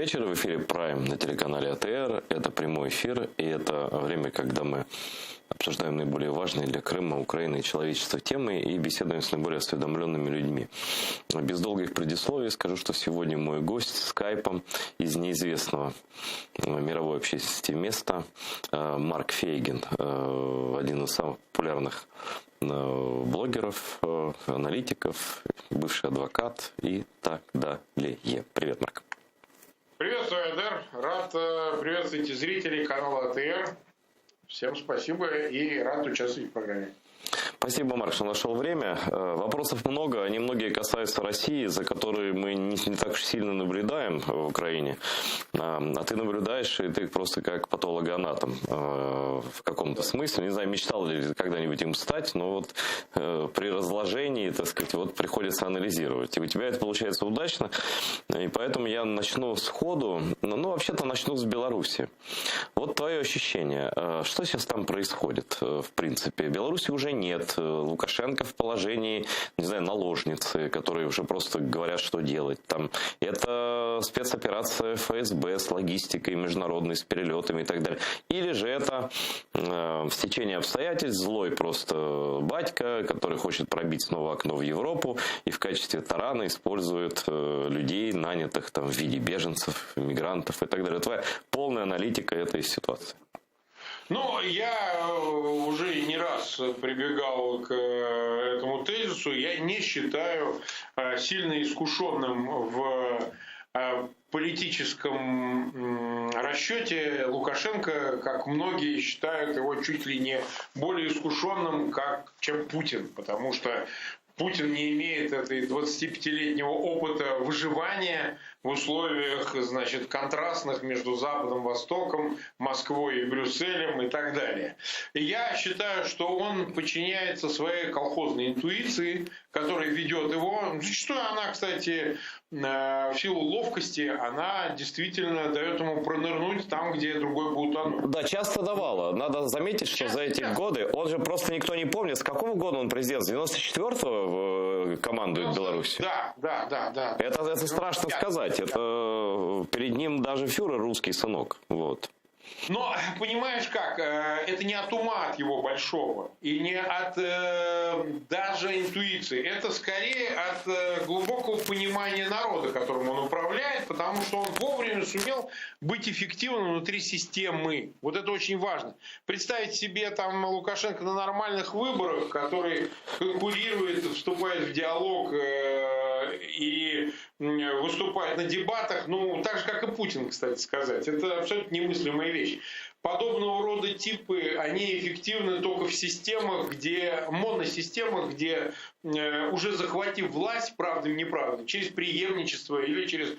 вечер. В эфире Prime на телеканале АТР. Это прямой эфир, и это время, когда мы обсуждаем наиболее важные для Крыма, Украины и человечества темы и беседуем с наиболее осведомленными людьми. Без долгих предисловий скажу, что сегодня мой гость скайпом из неизвестного мировой общественности места Марк Фейгин, один из самых популярных блогеров, аналитиков, бывший адвокат и так далее. Привет, Марк. Приветствую, Айдар. Рад приветствовать зрителей канала АТР. Всем спасибо и рад участвовать в программе. Спасибо, Марк, что нашел время. Вопросов много, они многие касаются России, за которой мы не так уж сильно наблюдаем в Украине. А ты наблюдаешь, и ты просто как патологоанатом в каком-то смысле. Не знаю, мечтал ли когда-нибудь им стать, но вот при разложении, так сказать, вот приходится анализировать. И у тебя это получается удачно, и поэтому я начну сходу, вообще-то начну с Беларуси. Вот твое ощущение, что сейчас там происходит, в принципе? Беларуси уже нет. Лукашенко в положении, не знаю, наложницы, которые уже просто говорят, что делать. Там это спецоперация ФСБ с логистикой международной, с перелетами и так далее. Или же это стечение обстоятельств, злой просто батька, который хочет пробить снова окно в Европу и в качестве тарана использует людей, нанятых там в виде беженцев, мигрантов и так далее. Твоя полная аналитика этой ситуации. Я уже не раз прибегал к этому тезису. Я не считаю сильно искушенным в политическом расчете Лукашенко, как многие считают его чуть ли не более искушенным, чем Путин. Потому что Путин не имеет этой 25-летнего опыта выживания в условиях, контрастных между Западом, Востоком, Москвой и Брюсселем и так далее. И я считаю, что он подчиняется своей колхозной интуиции, которая ведет его. Зачастую она, кстати, в силу ловкости, она действительно дает ему пронырнуть там, где другой будет утонуть. Да, часто давала. Надо заметить, что за эти годы, он же просто никто не помнит, с какого года он президент, с 94-го командует Беларусь. Да. Это страшно сказать. Это перед ним даже фюрер русский сынок. Вот. Но понимаешь как, это не от ума от его большого и не от даже интуиции. Это скорее от глубокого понимания народа, которым он управляет, потому что он вовремя сумел быть эффективным внутри системы. Вот это очень важно. Представить себе там Лукашенко на нормальных выборах, который конкурирует, вступает в диалог и выступает на дебатах, так же, как и Путин, кстати сказать. Это абсолютно немыслимая вещь. Подобного рода типы, они эффективны только в системах, моносистемах, где уже захватив власть, правдами неправдами, через преемничество или через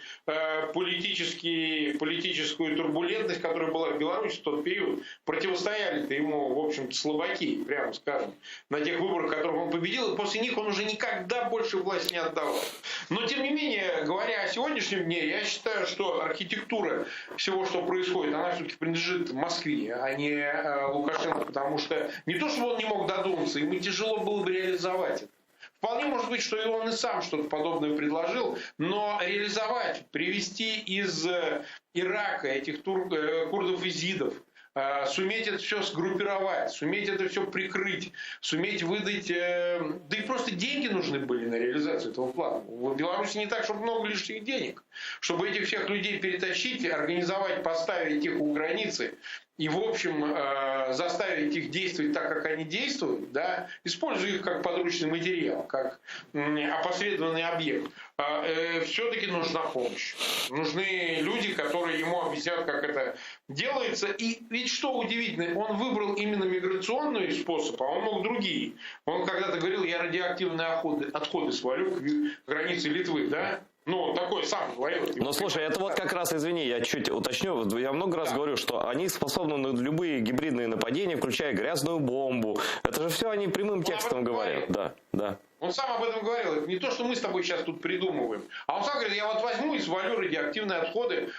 политическую турбулентность, которая была в Беларуси в тот период, противостояли-то ему, в общем-то, слабаки, прямо скажем, на тех выборах, в которых он победил, и после них он уже никогда больше власть не отдавал. Но, тем не менее, говоря о сегодняшнем дне, я считаю, что архитектура всего, что происходит, она все-таки принадлежит Москве, а не Лукашенко, потому что не то, чтобы он не мог додуматься, ему тяжело было бы реализовать это. Вполне может быть, что и он и сам что-то подобное предложил, но реализовать, привести из Ирака этих курдов-изидов, суметь это все сгруппировать, суметь это все прикрыть, суметь выдать... Да и просто деньги нужны были на реализацию этого плана. В Беларуси не так, чтобы много лишних денег. Чтобы этих всех людей перетащить, организовать, поставить их у границы и, в общем, заставить их действовать так, как они действуют, да, используя их как подручный материал, как опосредованный объект. Все-таки нужна помощь. Нужны люди, которые ему объяснят, как это делается. И ведь что удивительно, он выбрал именно миграционный способ, а он мог другие. Он когда-то говорил, я радиоактивные отходы свалю к границе Литвы, да? Такой сам говорил. Но слушай, это вот как раз, извини, я чуть уточню. Я много раз говорю, что они способны на любые гибридные нападения, включая грязную бомбу. Это же все они прямым текстом говорят. Да. Он сам об этом говорил. Это не то, что мы с тобой сейчас тут придумываем. А он сам говорит, я вот возьму и свалю радиоактивные отходы,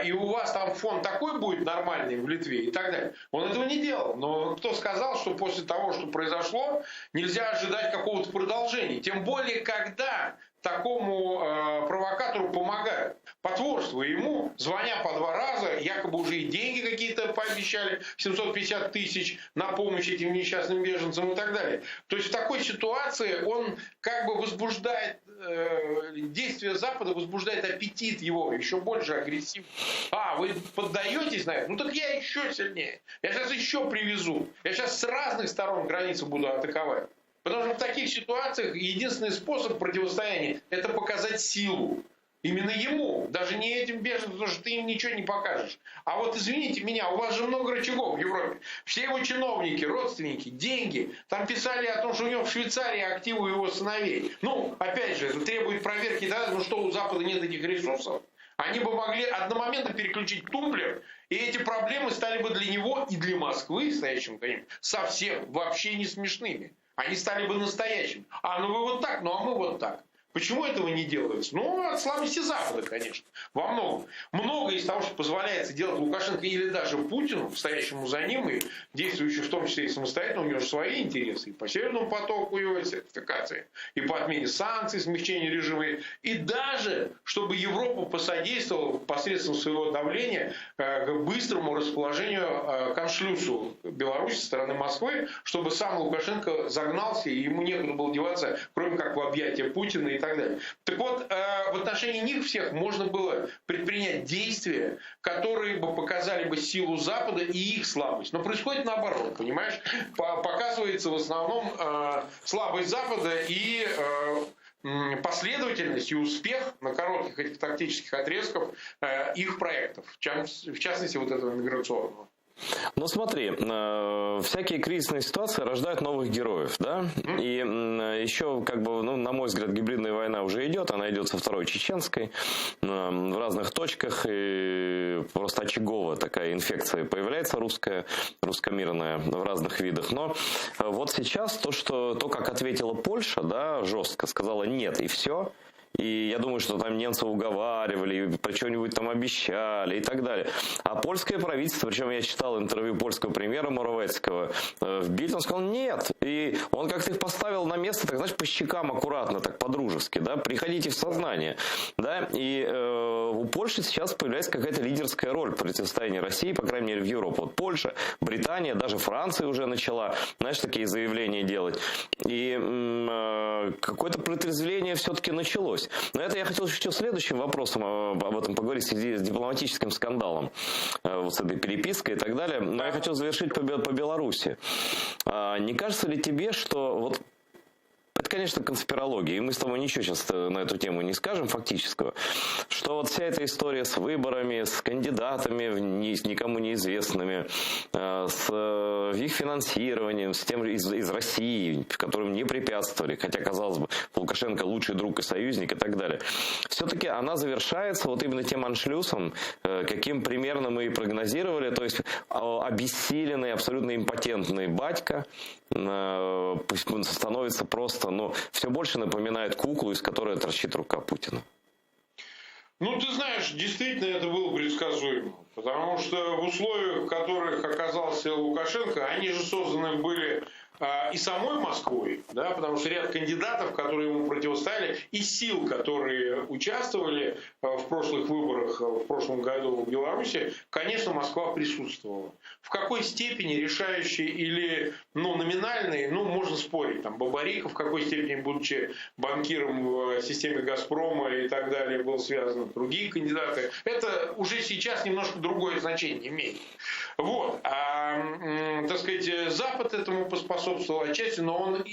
и у вас там фон такой будет нормальный в Литве и так далее. Он этого не делал. Но кто сказал, что после того, что произошло, нельзя ожидать какого-то продолжения? Тем более, когда такому провокатору помогают. Потворствуя ему, звоня по 2 раза, якобы уже и деньги какие-то пообещали, 750 тысяч на помощь этим несчастным беженцам и так далее. То есть в такой ситуации он как бы возбуждает, действие Запада возбуждает аппетит его, еще больше агрессивно. Вы поддаетесь на это? Ну так я еще сильнее. Я сейчас еще привезу. Я сейчас с разных сторон границы буду атаковать. Потому что в таких ситуациях единственный способ противостояния – это показать силу. Именно ему, даже не этим беженцам, потому что ты им ничего не покажешь. А вот извините меня, у вас же много рычагов в Европе. Все его чиновники, родственники, деньги. Там писали о том, что у него в Швейцарии активы его сыновей. Ну, опять же, это требует проверки, да, ну что у Запада нет этих ресурсов. Они бы могли одномоментно переключить тумблер, и эти проблемы стали бы для него и для Москвы, стоящим конем, совсем вообще не смешными. Они стали бы настоящими. Ну вы вот так, а мы вот так. Почему этого не делается? От слабости Запада, конечно, во многом. Многое из того, что позволяется делать Лукашенко или даже Путину, стоящему за ним и действующему в том числе и самостоятельно, у него же свои интересы. И по Северному потоку его сертификации, и по отмене санкций, смягчению режима, и даже, чтобы Европа посодействовала посредством своего давления к быстрому расположению к аншлюсу Беларуси со стороны Москвы, чтобы сам Лукашенко загнался, и ему некуда было деваться, кроме как в объятия Путина и так далее. Так вот, в отношении них всех можно было предпринять действия, которые бы показали бы силу Запада и их слабость. Но происходит наоборот, понимаешь? Показывается в основном слабость Запада и последовательность и успех на коротких этих тактических отрезков их проектов, в частности вот этого миграционного. Ну смотри, всякие кризисные ситуации рождают новых героев, да? И еще, на мой взгляд, гибридная война уже идет, она идет со второй чеченской, в разных точках, и просто очаговая такая инфекция появляется русско-мирная в разных видах. Но вот сейчас то, как ответила Польша, да, жестко сказала нет и все. И я думаю, что там немцы уговаривали, про что-нибудь там обещали и так далее. А польское правительство, причем я читал интервью польского премьера Моровецкого в Бильд, он сказал нет. И он как-то их поставил на место, так знаешь, по щекам аккуратно, так по-дружески, да, приходите в сознание. Да? И у Польши сейчас появляется какая-то лидерская роль в противостоянии России, по крайней мере в Европе. Вот Польша, Британия, даже Франция уже начала, знаешь, такие заявления делать. И какое-то протрезвление все-таки началось. Но это я хотел еще следующим вопросом об этом поговорить в связи с дипломатическим скандалом, вот с этой перепиской и так далее. Но я хотел завершить по Беларуси. Не кажется ли тебе, что вот это, конечно, конспирология, и мы с тобой ничего сейчас на эту тему не скажем фактического, что вот вся эта история с выборами, с кандидатами никому неизвестными, с их финансированием, с тем из России, которым не препятствовали, хотя, казалось бы, Лукашенко лучший друг и союзник и так далее, все-таки она завершается вот именно тем аншлюсом, каким примерно мы и прогнозировали, то есть обессиленный, абсолютно импотентный батька становится просто, все больше напоминает куклу, из которой торчит рука Путина. Ты знаешь, действительно это было предсказуемо. Потому что в условиях, в которых оказался Лукашенко, они же созданы были и самой Москвой, да, потому что ряд кандидатов, которые ему противостояли, и сил, которые участвовали в прошлых выборах в прошлом году в Беларуси, конечно, Москва присутствовала. В какой степени решающей или номинальной, можно спорить. Там Бабарика в какой степени, будучи банкиром в системе «Газпрома» и так далее, был связан. Другие кандидаты. Это уже сейчас немножко другое значение имеет. Вот. Так сказать, Запад этому поспособствовал отчасти, но он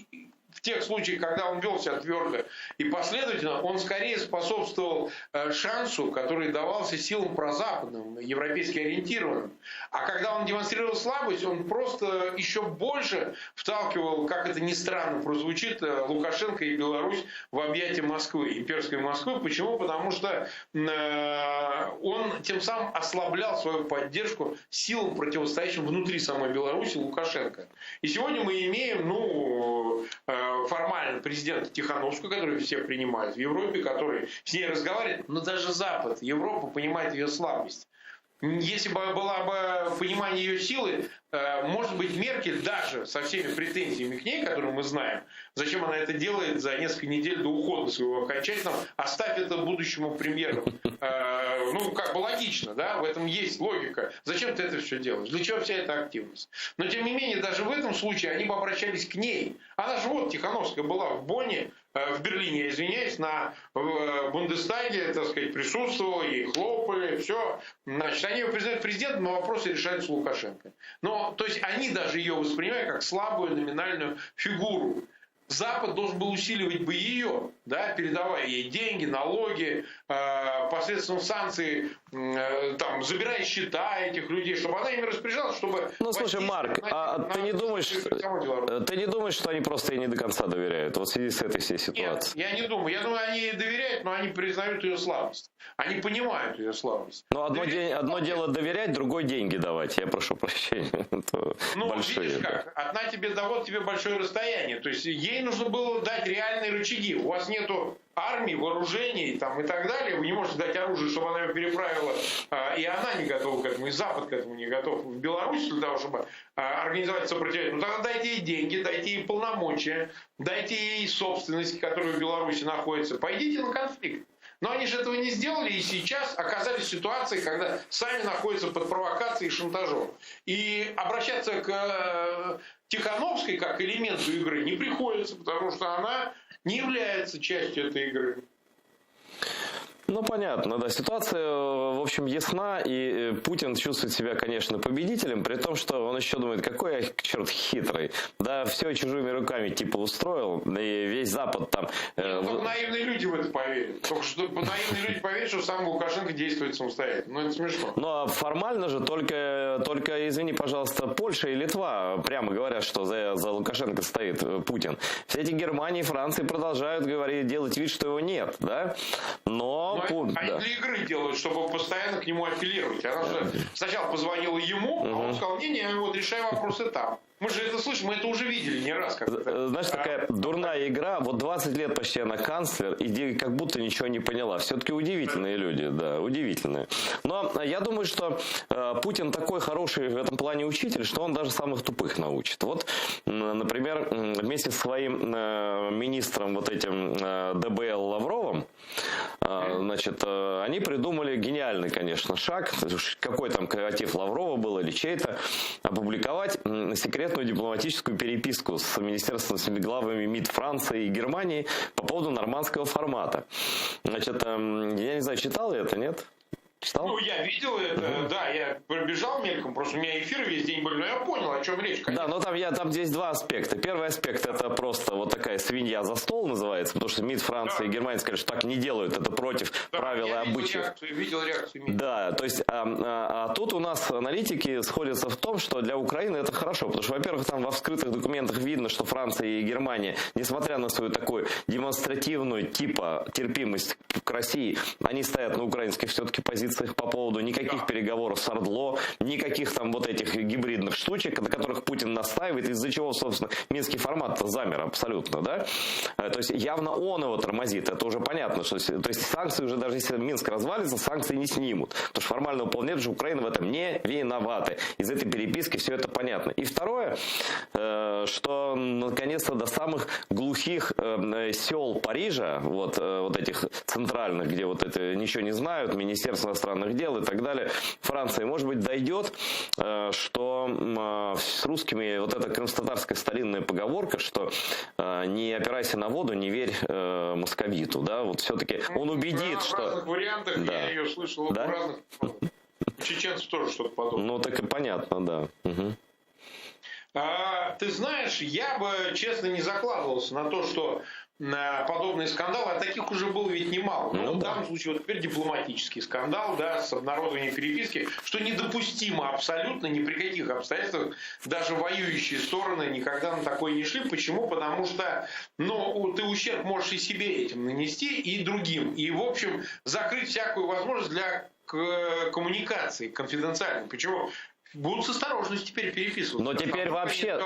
в тех случаях, когда он вел себя твердо и последовательно, он скорее способствовал шансу, который давался силам прозападным, европейски ориентированным. А когда он демонстрировал слабость, он просто еще больше вталкивал, как это ни странно прозвучит, Лукашенко и Беларусь в объятия Москвы, имперской Москвы. Почему? Потому что он тем самым ослаблял свою поддержку силам, противостоящим внутри самой Беларуси Лукашенко. И сегодня мы имеем, формально президента Тихановскую, которую все принимают в Европе, который с ней разговаривает, но даже Запад, Европа понимает ее слабость. Если бы было бы понимание ее силы, может быть, Меркель даже со всеми претензиями к ней, которые мы знаем, зачем она это делает за несколько недель до ухода своего окончательного, оставь это будущему премьеру. Ну, как бы логично, да, в этом есть логика. Зачем ты это все делаешь? Для чего вся эта активность? Но, тем не менее, даже в этом случае они бы обращались к ней. Она же вот, Тихановская, была в Бонне, в Берлине, я извиняюсь, на Бундестаге, так сказать, присутствовала, ей хлопали, все. Значит, они ее признают президентом, но вопросы решаются Лукашенко. Но, то есть, они даже ее воспринимают как слабую номинальную фигуру. Запад должен был усиливать бы ее, да, передавая ей деньги, налоги, посредством санкций, там, забирая счета этих людей, чтобы она ими распоряжалась, чтобы... Ну, слушай, Марк, ты не думаешь, что они просто ей не до конца доверяют? Вот в связи с этой всей ситуацией. Нет, я не думаю. Я думаю, они ей доверяют, но они признают ее слабость. Они понимают ее слабость. Ну, одно дело доверять, другое деньги давать. Я прошу прощения. Ну, большие, видишь как, одна тебе дает тебе большое расстояние. То есть, ей нужно было дать реальные рычаги. У вас нету армии, вооружений там, и так далее. Вы не можете дать оружие, чтобы она его переправила. И она не готова к этому, и Запад к этому не готов. В Беларуси для того, чтобы организовать сопротивление. Ну, тогда дайте ей деньги, дайте ей полномочия, дайте ей собственность, которая в Беларуси находится. Пойдите на конфликт. Но они же этого не сделали, и сейчас оказались в ситуации, когда сами находятся под провокацией и шантажом. И обращаться к Тихановской как элементу игры не приходится, потому что она не является частью этой игры. Ну, понятно, да. Ситуация, в общем, ясна, и Путин чувствует себя, конечно, победителем, при том, что он еще думает, какой я, черт, хитрый. Да, все чужими руками, типа, устроил, и весь Запад там... Только наивные люди в это поверят. Только что наивные люди поверят, что сам Лукашенко действует самостоятельно. Ну, это смешно. Ну, а формально же только, извини, пожалуйста, Польша и Литва прямо говорят, что за Лукашенко стоит Путин. Все эти Германии и Франции продолжают говорить, делать вид, что его нет, да? Но они для игры делают, чтобы постоянно к нему апеллировать. Она же сначала позвонила ему, а он сказал, не, вот решай вопросы там. Мы же это слышим, мы это уже видели не раз. Знаешь, такая дурная игра. Вот 20 лет почти она канцлер, и как будто ничего не поняла. Все-таки удивительные люди, да, удивительные. Но я думаю, что Путин такой хороший в этом плане учитель, что он даже самых тупых научит. Вот, например, вместе с своим министром, вот этим ДБЛ Лавровым, значит, они придумали гениальный, конечно, шаг. Какой там креатив Лаврова был или чей-то, опубликовать секретную дипломатическую переписку с министерством, с главами МИД Франции и Германии по поводу нормандского формата. Значит, я не знаю, читал ли это, нет? Читал? Ну, я видел это, да, я пробежал мельком, просто у меня эфиры весь день были, но я понял, о чем речь. Конечно. Да, но там здесь два аспекта. Первый аспект — это просто вот такая свинья за стол называется, потому что МИД Франции и Германии сказали, что так не делают, это против правил и обычаев. Видел реакцию МИД. Да, то есть, а тут у нас аналитики сходятся в том, что для Украины это хорошо, потому что, во-первых, там во вскрытых документах видно, что Франция и Германия, несмотря на свою такую демонстративную типа терпимость к России, они стоят на украинских все-таки позициях по поводу никаких переговоров с Ордло, никаких там вот этих гибридных штучек, на которых Путин настаивает, из-за чего, собственно, минский формат замер абсолютно, да? То есть явно он его тормозит, это уже понятно, что, то есть санкции уже, даже если Минск развалится, санкции не снимут, потому что формально выполняют, что Украина в этом не виноваты. Из этой переписки все это понятно. И второе, что наконец-то до самых глухих сел Парижа, вот этих центральных, где вот это ничего не знают, Министерство иностранных дел и так далее, Франции, может быть, дойдет, что с русскими вот эта крымстатарская старинная поговорка, что не опирайся на воду, не верь московиту, да, вот все-таки он убедит, что... В разных вариантах я ее слышал, да? В разных... Чеченцев тоже что-то подобное. Ну, так и понятно, да. Угу. Ты знаешь, я бы, честно, не закладывался на то, что подобные скандалы, а таких уже было ведь немало. Ну, в данном случае вот теперь дипломатический скандал, да, с обнародованием переписки, что недопустимо абсолютно, ни при каких обстоятельствах, даже воюющие стороны никогда на такое не шли. Почему? Потому что, ты ущерб можешь и себе этим нанести, и другим. И, в общем, закрыть всякую возможность для коммуникации конфиденциальной. Почему? будут с осторожностью теперь переписываться. Но теперь вообще,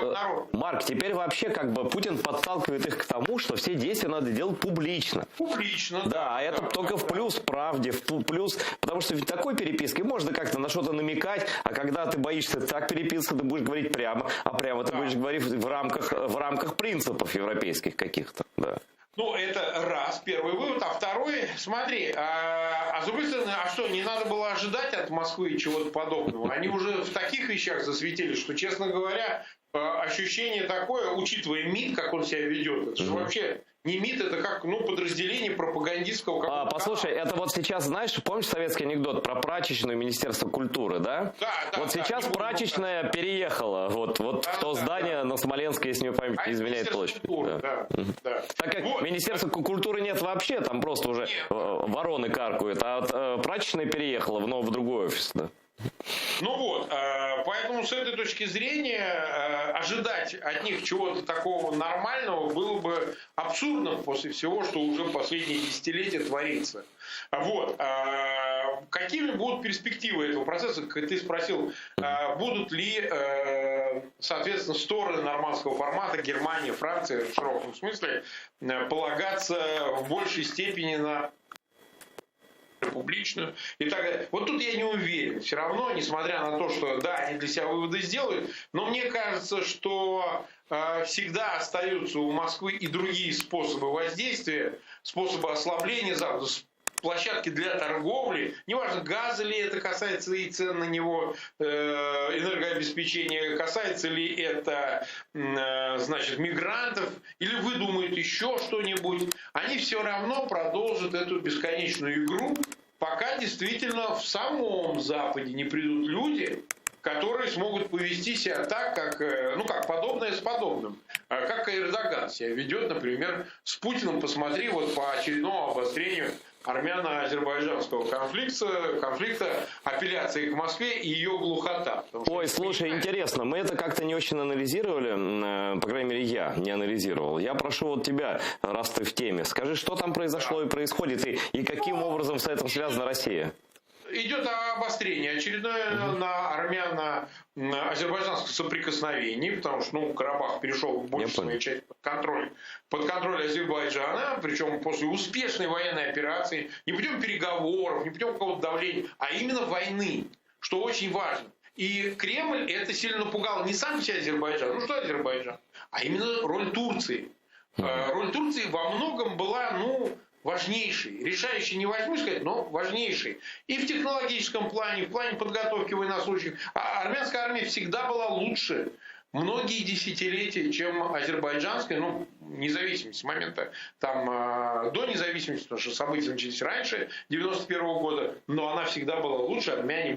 Марк, теперь вообще как бы Путин подталкивает их к тому, что все действия надо делать публично. Публично, да. А это только в плюс правде, в плюс, потому что ведь такой перепиской можно как-то на что-то намекать, а когда ты боишься так переписываться, ты будешь говорить прямо, а прямо ты будешь говорить в рамках принципов европейских каких-то. Да. Ну, это раз, первый вывод. А второй, смотри, а с другой стороны, а что, не надо было ожидать от Москвы чего-то подобного? Они уже в таких вещах засветились, что, честно говоря, ощущение такое, учитывая МИД, как он себя ведет, это же вообще... Не МИД, это как подразделение пропагандистского... Послушай, это вот сейчас, знаешь, помнишь советский анекдот про прачечную Министерство культуры, да? Да. Вот сейчас прачечная переехала в то здание на Смоленской, если мне память не изменяет площадь. Да. Так как Министерства культуры нет вообще, там просто уже вороны каркают, а прачечная переехала в другой офис, да. Ну вот, поэтому с этой точки зрения ожидать от них чего-то такого нормального было бы абсурдным после всего, что уже последние десятилетия творится. Вот. Какими будут перспективы этого процесса? Как ты спросил, будут ли, соответственно, стороны нормандского формата, Германия, Франция в широком смысле, полагаться в большей степени на публичную и так далее. Вот тут я не уверен. Все равно, несмотря на то, что да, они для себя выводы сделают, но мне кажется, что всегда остаются у Москвы и другие способы воздействия, способы ослабления Запада, площадки для торговли, неважно, газа ли это касается и цен на него, энергообеспечения, касается ли это, значит, мигрантов, или выдумают еще что-нибудь, они все равно продолжат эту бесконечную игру, пока действительно в самом Западе не придут люди, которые смогут повести себя так, как подобное с подобным. Как Эрдоган себя ведет, например, с Путиным. Посмотри вот по очередному обострению армяно-азербайджанского конфликта, апелляции к Москве и ее глухота. Ой, слушай, интересно, мы это как-то не очень анализировали, по крайней мере, я не анализировал. Я прошу вот тебя, раз ты в теме, скажи, что там произошло и происходит, и каким образом с этим связана Россия? Идет обострение очередное на армяно-азербайджанском соприкосновении, потому что Карабах перешел в большую часть под контроль Азербайджана, причем после успешной военной операции, не путем переговоров, не путем какого-то давления, а именно войны, что очень важно. И Кремль это сильно напугал не сам себя Азербайджан, что Азербайджан, а именно роль Турции. Роль Турции во многом была, важнейший, решающий, не возьму сказать, но важнейший. И в технологическом плане, в плане подготовки военнослужащих. Армянская армия всегда была лучше многие десятилетия, чем азербайджанская, независимость с момента до независимости, потому что события начались раньше 91 года, но она всегда была лучше, армяне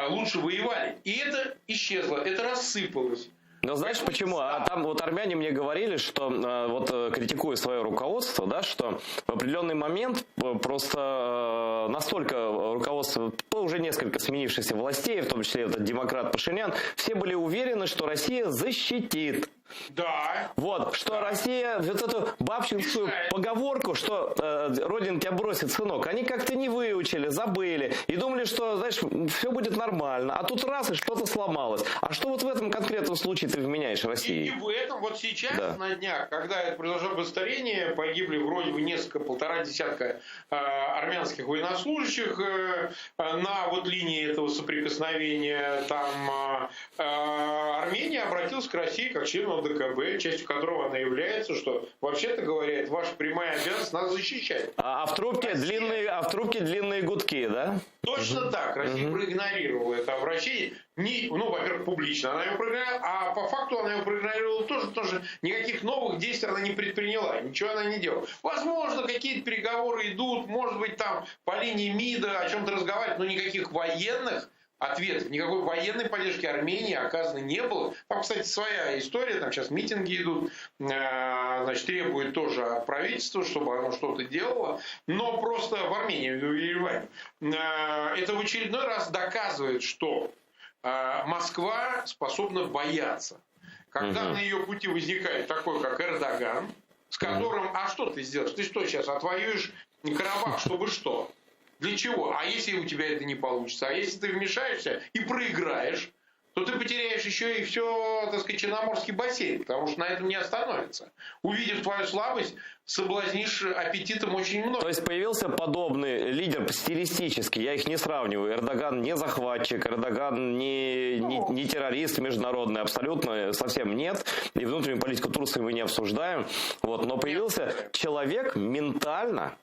лучше воевали. И это исчезло, это рассыпалось. Но знаешь почему? А там вот армяне мне говорили, что критикуя свое руководство, да, что в определенный момент просто настолько руководство, уже несколько сменившихся властей, в том числе этот демократ Пашинян, все были уверены, что Россия защитит. Да. Вот, что Россия, вот эту бабчинскую поговорку, что Родина тебя бросит, сынок, они как-то не выучили, забыли, и думали, что, знаешь, все будет нормально, а тут раз, и что-то сломалось. А что вот в этом конкретном случае ты вменяешь России? И в этом вот сейчас, на днях, когда это произошло обострение, погибли вроде бы полтора десятка армянских военнослужащих на вот линии этого соприкосновения, там Армения обратилась к России как члену ДКБ, частью которого она является, что, вообще-то говоря, это ваша прямая обязанность нас защищать. А в трубке длинные гудки, да? Точно так. Россия проигнорировала это обращение. Во-первых, публично она его проигнорировала, а по факту она его проигнорировала тоже, потому что никаких новых действий она не предприняла, ничего она не делала. Возможно, какие-то переговоры идут, может быть, там по линии МИДа о чем-то разговаривать, но никаких военных ответов, никакой военной поддержки Армении оказано не было. Там, кстати, своя история, там сейчас митинги идут, требуют тоже от правительства, чтобы оно что-то делало. Но просто в Армении, в Ереване, это в очередной раз доказывает, что Москва способна бояться. Когда на ее пути возникает такой, как Эрдоган, с которым, а что ты сделаешь? Ты что сейчас, отвоюешь Карабах, чтобы что? Для чего? А если у тебя это не получится? А если ты вмешаешься и проиграешь, то ты потеряешь еще и все, так сказать, Черноморский бассейн, потому что на этом не остановится. Увидев твою слабость, соблазнишь аппетитом очень много. То есть появился подобный лидер стилистически, я их не сравниваю. Эрдоган не захватчик, Эрдоган не террорист международный, абсолютно совсем нет. И внутреннюю политику Турции мы не обсуждаем. Вот, но появился человек ментально,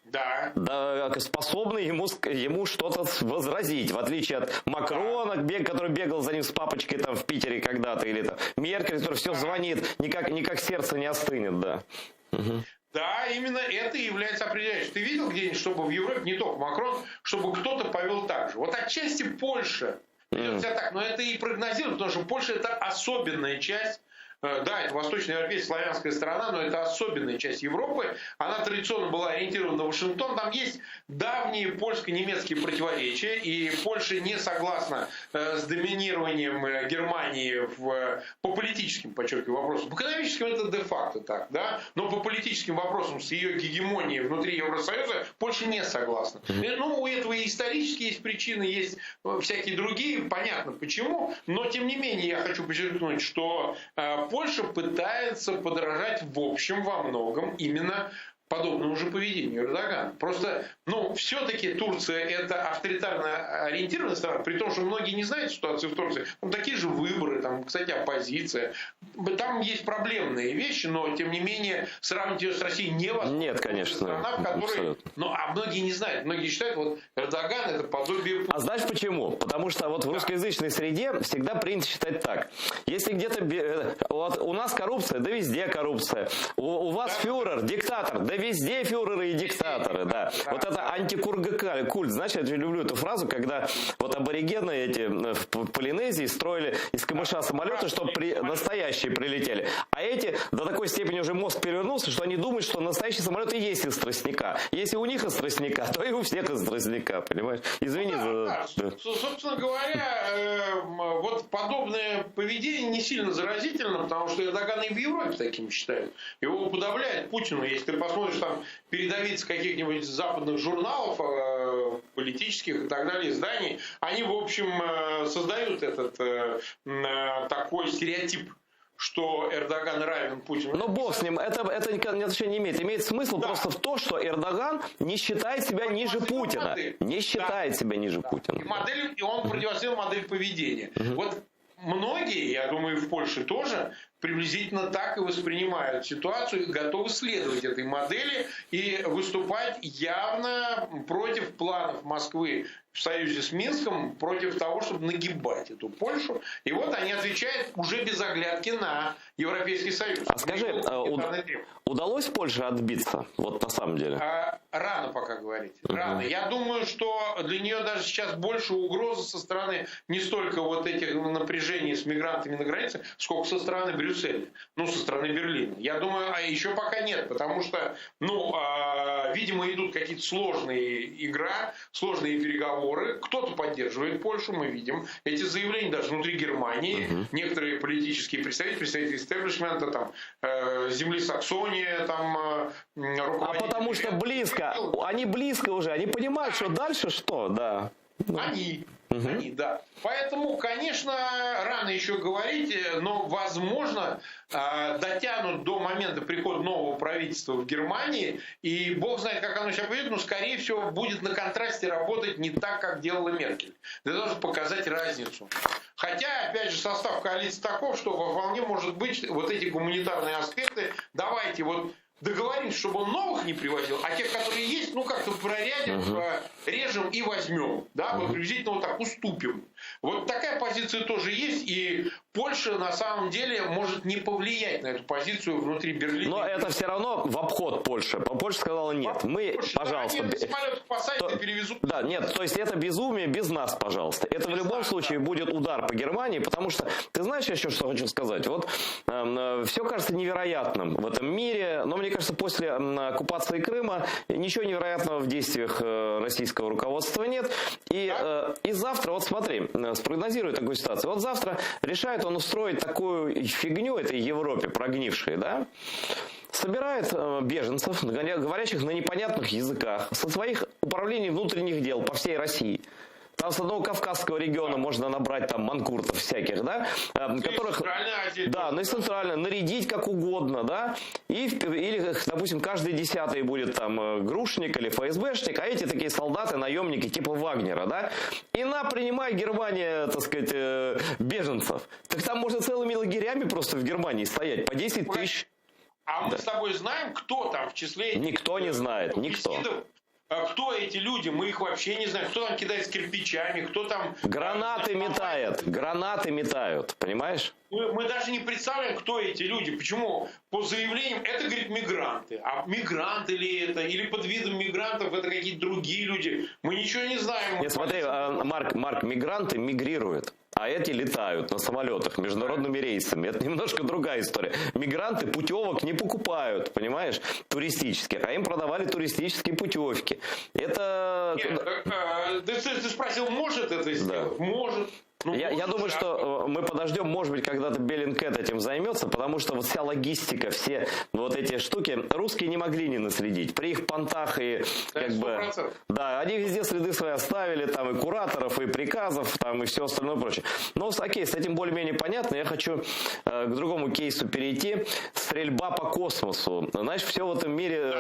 да, способный ему что-то возразить, в отличие от Макрона, который бегал за ним с папочкой там в Питере когда-то, или там Меркель, который все звонит, никак сердце не остынет, да. Угу. Да, именно это и является определяющим. Ты видел где-нибудь, чтобы в Европе, не только Макрон, чтобы кто-то повел так же? Вот отчасти Польша ведет себя так, но это и прогнозируют, потому что Польша это особенная часть. Да, это восточноевропейская, славянская страна, но это особенная часть Европы. Она традиционно была ориентирована на Вашингтон. Там есть давние польско-немецкие противоречия. И Польша не согласна с доминированием Германии по политическим, подчеркиваю, вопросам. По экономическим это де-факто так, да? Но по политическим вопросам с ее гегемонией внутри Евросоюза Польша не согласна. Ну, у этого и исторические есть причины, есть всякие другие. Понятно почему. Но, тем не менее, я хочу подчеркнуть, что Польша пытается подражать в общем во многом именно подобному же поведению Эрдогана. Просто, все-таки Турция это авторитарно ориентированная страна, при том, что многие не знают ситуацию в Турции. Там такие же выборы, там, кстати, оппозиция. Там есть проблемные вещи, но, тем не менее, сравнить ее с Россией невозможно. Нет, конечно. Страна, в которой... А многие не знают. Многие считают, вот Эрдоган это подобие... А знаешь почему? Потому что вот в русскоязычной среде всегда принято считать так. Если где-то... Вот у нас коррупция, да везде коррупция. У вас фюрер, диктатор, да везде фюреры и диктаторы, да. Вот это антикургакаль-культ. Знаешь, я люблю эту фразу, когда вот аборигены эти в Полинезии строили из камыша самолеты, чтобы настоящие прилетели. А эти до такой степени уже мозг перевернулся, что они думают, что настоящий самолет и есть из тростника. Если у них из тростника, то и у всех из тростника, понимаешь? Извини за... Собственно говоря, вот подобное поведение не сильно заразительно, потому что Эрдоган и в Европе таким считают. Его уподобляет Путину. Если ты посмотришь там передовицы каких-нибудь западных журналов, политических и так далее, изданий, они, в общем, создают этот такой стереотип, что Эрдоган равен Путину. Но бог с ним, это отношения не имеет. Имеет смысл просто в том, что Эрдоган не считает себя ниже Путина. Не считает себя ниже Путина. И он противостоит модель поведения. Вот многие, я думаю, в Польше тоже, приблизительно так и воспринимают ситуацию и готовы следовать этой модели и выступать явно против планов Москвы в союзе с Минском, против того, чтобы нагибать эту Польшу. И вот они отвечают уже без оглядки на Европейский Союз. А скажи, удалось Польше отбиться? Вот на самом деле. Рано пока говорить. Рано. Я думаю, что для нее даже сейчас больше угрозы со стороны не столько вот этих напряжений с мигрантами на границе, сколько со стороны Брюсселя. Со стороны Берлина. Я думаю, еще пока нет, потому что, видимо, идут какие-то сложные переговоры. Кто-то поддерживает Польшу, мы видим эти заявления даже внутри Германии. Некоторые политические представители истеблишмента, там, земли Саксония, там, руководители... потому что близко, они близко уже, они понимают, что дальше что, да. Они, да. Поэтому, конечно, рано еще говорить, но, возможно, дотянут до момента прихода нового правительства в Германии, и бог знает, как оно себя поведет, но, скорее всего, будет на контрасте работать не так, как делала Меркель. Для того, чтобы показать разницу. Хотя, опять же, состав коалиции таков, что вполне может быть вот эти гуманитарные аспекты, давайте вот договоримся, чтобы он новых не привозил, а тех, которые есть, как-то прорядим, режем и возьмем. Да, мы приблизительно вот так уступим. Вот такая позиция тоже есть, и Польша на самом деле может не повлиять на эту позицию внутри Берлина. Но это все равно в обход Польши. Польша сказала нет. Мы, пожалуйста... Они самолеты посадят и перевезут. Да, нет, то есть это безумие без нас, пожалуйста. Это в любом случае будет удар по Германии, потому что, ты знаешь еще, что хочу сказать? Вот все кажется невероятным в этом мире, но мне кажется, после оккупации Крыма ничего невероятного в действиях российского руководства нет. И завтра, вот смотри, спрогнозируй такую ситуацию. Вот завтра решает он устроить такую фигню этой Европе прогнившей, да? Собирает беженцев, говорящих на непонятных языках, со своих управлений внутренних дел по всей России. Там с одного Кавказского региона можно набрать там манкуртов всяких, да, которых, да, на центрально нарядить как угодно, да, или, допустим, каждый 10-й будет там грушник или ФСБшник, а эти такие солдаты, наемники типа Вагнера, да, и принимай Германия, так сказать, беженцев. Так там можно целыми лагерями просто в Германии стоять, по 10 тысяч. А мы с тобой знаем, кто там в числе... Никто не знает, никто. Кто эти люди? Мы их вообще не знаем. Кто там кидает с кирпичами, кто там... Гранаты метают, понимаешь? Мы даже не представляем, кто эти люди. Почему? По заявлениям, это, говорит, мигранты. А мигранты ли это? Или под видом мигрантов это какие-то другие люди? Мы ничего не знаем. Нет, смотри, Марк, мигранты мигрируют. А эти летают на самолетах международными рейсами. Это немножко другая история. Мигранты путевок не покупают, понимаешь, туристических. А им продавали туристические путевки. Это... Нет, ты спросил, может это сделать? Да. Может. Ну, я думаю, что мы подождем, может быть, когда-то Bellingcat этим займется, потому что вот вся логистика, все вот эти штуки русские не могли не наследить. При их понтах и как 100%. Бы... Да, они везде следы свои оставили, там и кураторов, и приказов, там и все остальное прочее. Но окей, с этим более-менее понятно. Я хочу к другому кейсу перейти. Стрельба по космосу. Знаешь, все в этом мире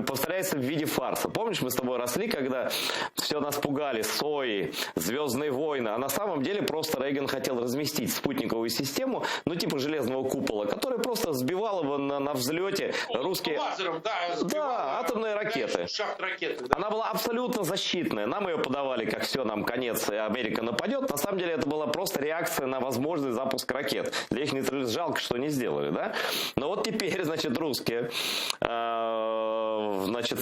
повторяется в виде фарса. Помнишь, мы с тобой росли, когда все нас пугали, СОИ, Звездные войны, а на самом деле просто Рейган хотел разместить спутниковую систему, ну типа железного купола, которая просто сбивала бы на взлете русские... Лазером, да, атомные ракеты. Шахт ракеты, да. Она была абсолютно защитная. Нам ее подавали, как все, нам конец, и Америка нападет. На самом деле это была просто реакция на возможный запуск ракет. Для их нейтрализации жалко, что не сделали, да? Но вот теперь, значит, русские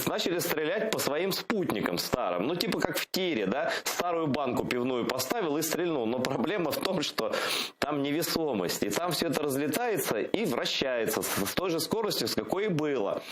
начали стрелять по своим спутникам старым. Ну, типа как в тире, да? Старую банку пивную поставил и стрельнул. Но проблема в том, что там невесомость. И там все это разлетается и вращается с той же скоростью, с какой и было.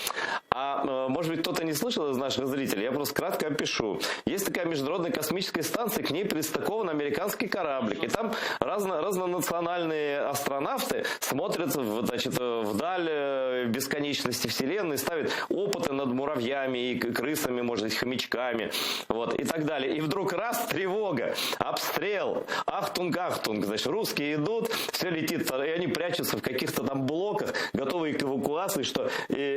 А может быть, кто-то не слышал из наших зрителей? Я просто кратко опишу. Есть такая международная космическая станция, к ней пристыкован американский кораблик. И там разнонациональные астронавты смотрят, значит, вдаль бесконечности Вселенной, ставят опыты над муравьями и крысами, может быть, хомячками, вот, и так далее. И вдруг раз, тревога, обстрел, ахтунг, значит, русские идут, все летит, и они прячутся в каких-то там блоках, готовые к эвакуации, что,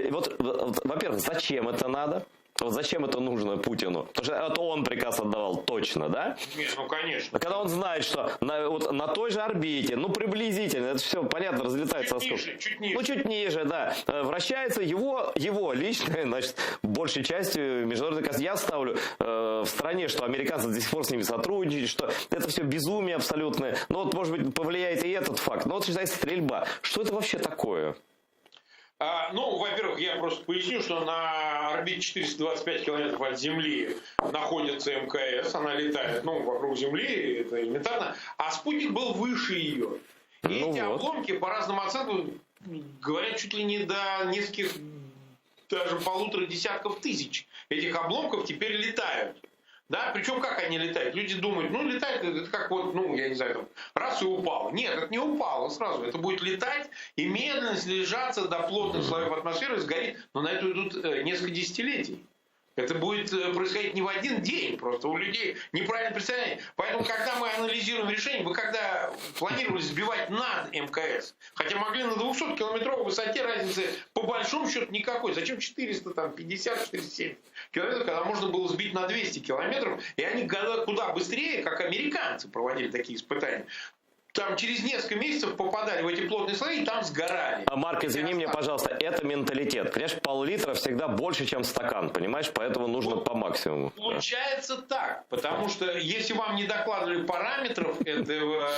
вот, во-первых, зачем это надо? Вот зачем это нужно Путину? Потому что это он приказ отдавал точно, да? Нет, ну конечно. Когда он знает, что на той же орбите, ну приблизительно, это все понятно, разлетается чуть ниже. Ну чуть ниже, да. Вращается его личное, значит, большей частью международный космос. Я ставлю в стране, что американцы до сих пор с ними сотрудничают, что это все безумие абсолютное. Ну вот, может быть, повлияет и этот факт. Но вот считается стрельба. Что это вообще такое? Ну, во-первых, я просто поясню, что на орбите 425 километров от Земли находится МКС, она летает, вокруг Земли, это элементарно, а спутник был выше ее. И эти обломки, по разным оценкам, говорят чуть ли не до нескольких, даже 1,5 десятков тысяч этих обломков теперь летают. Да, причем как они летают? Люди думают, летает это как вот, я не знаю, там, раз и упало. Нет, это не упало сразу. Это будет летать и медленно снижаться до плотных слоев атмосферы и сгорит. Но на это идут несколько десятилетий. Это будет происходить не в один день, просто у людей неправильное представление. Поэтому, когда мы анализируем решение, вы когда планировали сбивать над МКС, хотя могли на 200-километровой высоте, разницы по большому счету никакой. Зачем 450-470 километров, когда можно было сбить на 200 километров, и они куда быстрее, как американцы проводили такие испытания, там через несколько месяцев попадали в эти плотные слои и там сгорали. Марк, извини меня, пожалуйста, это менталитет. Понимаешь, пол-литра всегда больше, чем стакан, понимаешь? Поэтому нужно по максимуму. Получается так, потому что если вам не докладывали параметров этого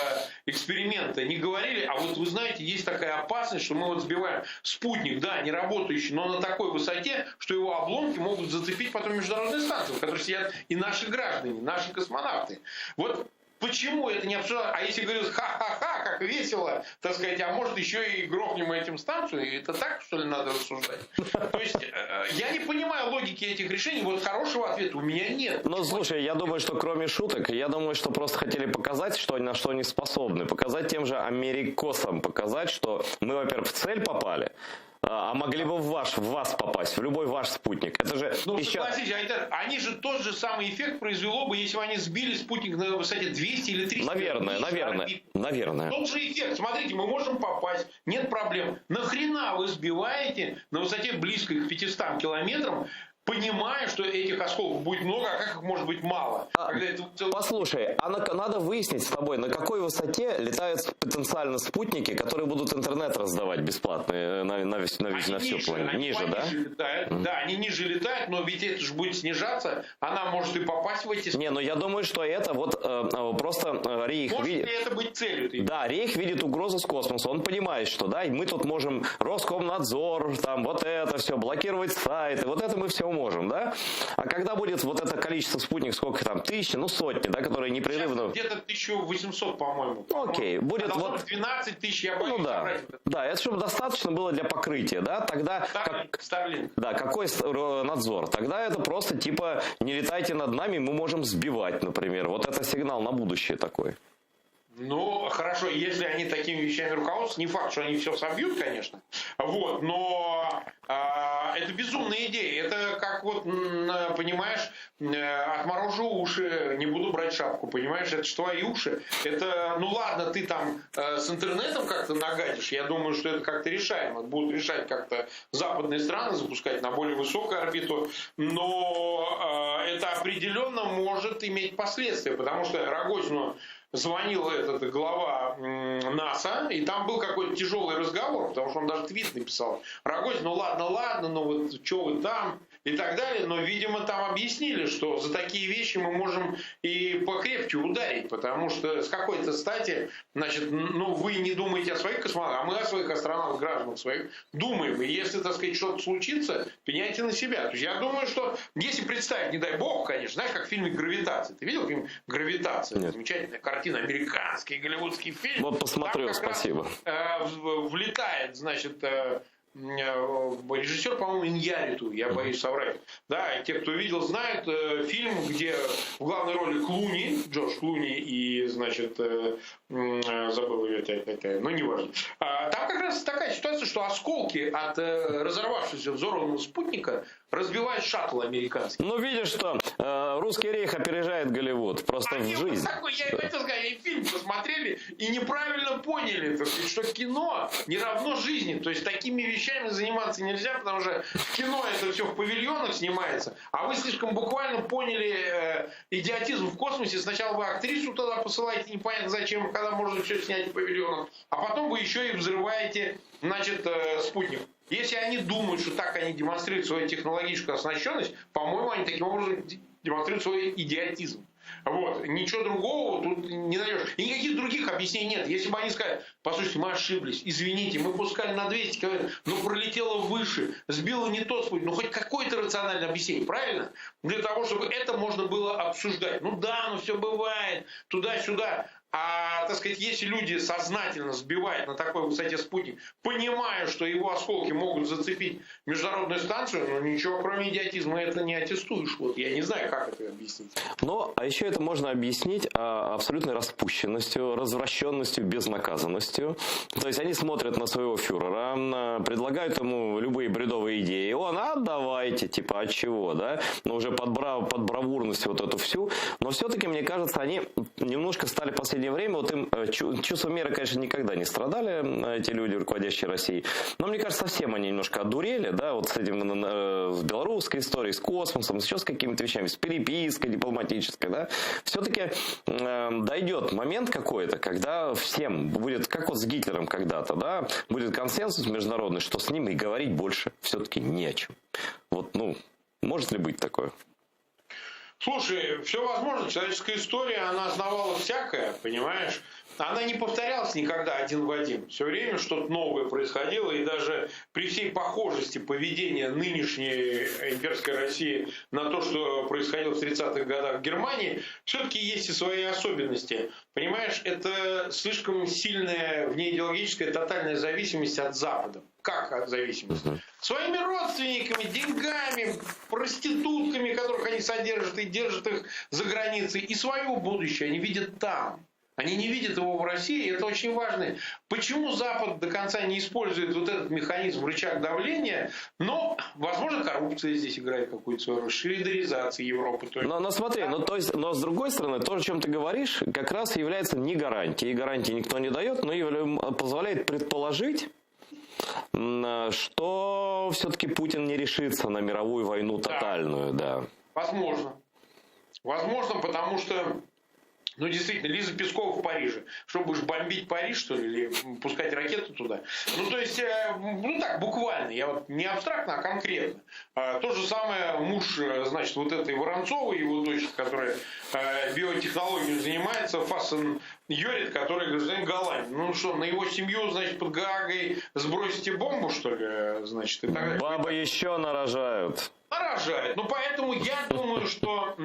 эксперимента, не говорили, а вот вы знаете, есть такая опасность, что мы вот сбиваем спутник, да, не работающий, но на такой высоте, что его обломки могут зацепить потом международные станции, в которых сидят и наши граждане, наши космонавты. Вот почему это не обсуждают? А если говорят, ха-ха-ха, как весело, так сказать, а может еще и грохнем этим станцию, это так, что ли, надо рассуждать? То есть, я не понимаю логики этих решений, вот хорошего ответа у меня нет. Ну, слушай, я думаю, что кроме шуток, я думаю, что просто хотели показать, на что они способны. Показать тем же америкосам, показать, что мы, во-первых, в цель попали, а могли бы в вас попасть, в любой ваш спутник. Это же ну, еще... согласитесь, они же тот же самый эффект произвело бы, если бы они сбили спутник на высоте 200 или 300. Наверное. Тот же эффект. Смотрите, мы можем попасть, нет проблем. Нахрена вы сбиваете на высоте близкой к 500 километрам, понимая, что этих осколков будет много, а как их может быть мало? Послушай, надо выяснить с тобой, на какой высоте летают потенциально спутники, которые будут интернет раздавать бесплатно на всю планету. Ниже, да? Летают. Да, они ниже летают, но ведь это же будет снижаться, она может и попасть в эти... Не, ну я думаю, что это вот просто Рейх... Может ли это быть целью? Да, Рейх видит угрозу с космоса, он понимает, что да, мы тут можем Роскомнадзор, там вот это все, блокировать сайты, вот это мы все можем, да? А когда будет вот это количество спутников, сколько там, сотни, да, которые непрерывно... Где-то 1800, по-моему. Окей, будет вот... 12 тысяч, я боюсь. Ну да, да, это чтобы достаточно было для покрытия, да? Тогда... Starlink. Да, какой надзор? Тогда это просто типа не летайте над нами, мы можем сбивать, например. Вот это сигнал на будущее такой. Ну, хорошо, если они такими вещами руководствуются, не факт, что они все собьют, конечно, вот, но это безумная идея. Это как вот, понимаешь, отморожу уши, не буду брать шапку, понимаешь, это же твои уши. Это, ну ладно, ты там с интернетом как-то нагадишь, я думаю, что это как-то решаемо. Будут решать как-то западные страны запускать на более высокую орбиту, но это определенно может иметь последствия, потому что Рогозину звонил этот глава НАСА, и там был какой-то тяжелый разговор, потому что он даже твит написал. Рогозин, ну ладно, ну вот что вы там, и так далее. Но, видимо, там объяснили, что за такие вещи мы можем и покрепче ударить, потому что с какой-то стати, значит, ну вы не думаете о своих космонавтах, а мы о своих астронавтах, гражданах своих думаем. И если, так сказать, что-то случится, пеняйте на себя. То есть я думаю, что если представить, не дай бог, конечно, знаешь, как в фильме «Гравитация». Ты видел фильм «Гравитация»? Нет. Замечательная картина, американский, голливудский фильм. Вот посмотрю, спасибо. Влетает, значит, режиссер, по-моему, Иньярриту, я боюсь соврать. Да, те, кто видел, знают фильм, где в главной роли Джордж Клуни и, значит, забыл ее такая, но не важно. Там как раз такая ситуация, что осколки от разорвавшегося взорванного спутника разбивают шаттл американский. Ну, видишь, что русский рейх опережает Голливуд просто в жизнь. Я это сказал, и фильм посмотрели и неправильно поняли, что кино не равно жизни. То есть такими вещами заниматься нельзя, потому что в кино это все в павильонах снимается, а вы слишком буквально поняли идиотизм в космосе. Сначала вы актрису туда посылаете, непонятно зачем, когда можно все снять в павильонах, а потом вы еще и взрываете, значит, спутник. Если они думают, что так они демонстрируют свою технологическую оснащенность, по-моему, они таким образом демонстрируют свой идиотизм. Вот. Ничего другого тут не найдешь. И никаких других объяснений нет. Если бы они сказали, послушайте, мы ошиблись, извините, мы пускали на 200 километров, но пролетело выше, сбило не тот спутник. Ну, хоть какое-то рациональное объяснение, правильно? Для того, чтобы это можно было обсуждать. Ну да, ну все бывает, туда-сюда. А, так сказать, если люди сознательно сбивают на такой высоте спутник, понимая, что его осколки могут зацепить международную станцию, ну ничего кроме идиотизма это не аттестуешь. Вот я не знаю, как это объяснить. Но, а еще это можно объяснить абсолютной распущенностью, развращенностью, безнаказанностью. То есть они смотрят на своего фюрера, предлагают ему любые бредовые идеи. Давайте, типа, от чего, да? Но уже под бравурность вот эту всю. Но все-таки, мне кажется, они немножко стали в последнее время, вот им чувство меры, конечно, никогда не страдали, эти люди, руководящие Россией. Но, мне кажется, совсем они немножко одурели, да, вот с этим, с белорусской историей, с космосом, еще с какими-то вещами, с перепиской дипломатической, да. Все-таки дойдет момент какой-то, когда всем будет, как вот с Гитлером когда-то, да, будет консенсус международный, что с ним и говорить больше все-таки не о чем. Вот, может ли быть такое? Слушай, все возможно. Человеческая история, она основала всякое, понимаешь? Она не повторялась никогда один в один. Все время что-то новое происходило. И даже при всей похожести поведения нынешней имперской России на то, что происходило в 30-х годах в Германии, все-таки есть и свои особенности. Понимаешь, это слишком сильная внеидеологическая тотальная зависимость от Запада. Как от зависимости? Своими родственниками, деньгами, проститутками, которых они содержат и держат их за границей. И свое будущее они видят там. Они не видят его в России, и это очень важно. Почему Запад до конца не использует вот этот механизм, рычаг давления? Но, возможно, коррупция здесь играет какую-то свою роль, солидаризация Европы. Но смотри, но с другой стороны, то, о чем ты говоришь, как раз является не гарантией. Гарантии никто не дает, но позволяет предположить, что все-таки Путин не решится на мировую войну тотальную. Да. Возможно. Возможно, потому что... Ну, действительно, Лиза Пескова в Париже. Что, будешь бомбить Париж, что ли, или пускать ракеты туда? Ну, то есть, ну так, буквально. Я вот не абстрактно, а конкретно. То же самое муж, значит, вот этой Воронцовой, его дочь, которая биотехнологией занимается, Фассен Йорит, который гражданин Голландии. Ну, что, на его семью, значит, под Гаагой сбросите бомбу, что ли, значит, и так далее. Бабы еще нарожают. Нарожают. Ну, поэтому я думаю, что...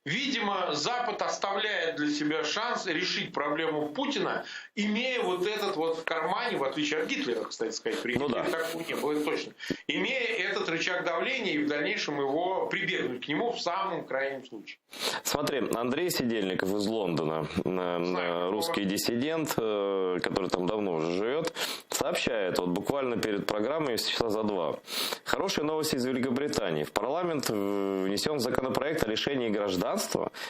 Видимо, Запад оставляет для себя шанс решить проблему Путина, имея вот этот вот в кармане, в отличие от Гитлера, кстати сказать, при Гитлере такого не было, это точно, имея этот рычаг давления и в дальнейшем его прибегнуть к нему в самом крайнем случае. Смотри, Андрей Сидельников из Лондона, русский диссидент, который там давно уже живет, сообщает, вот буквально перед программой, часа за 2. Хорошая новость из Великобритании. В парламент внесен законопроект о лишении гражданства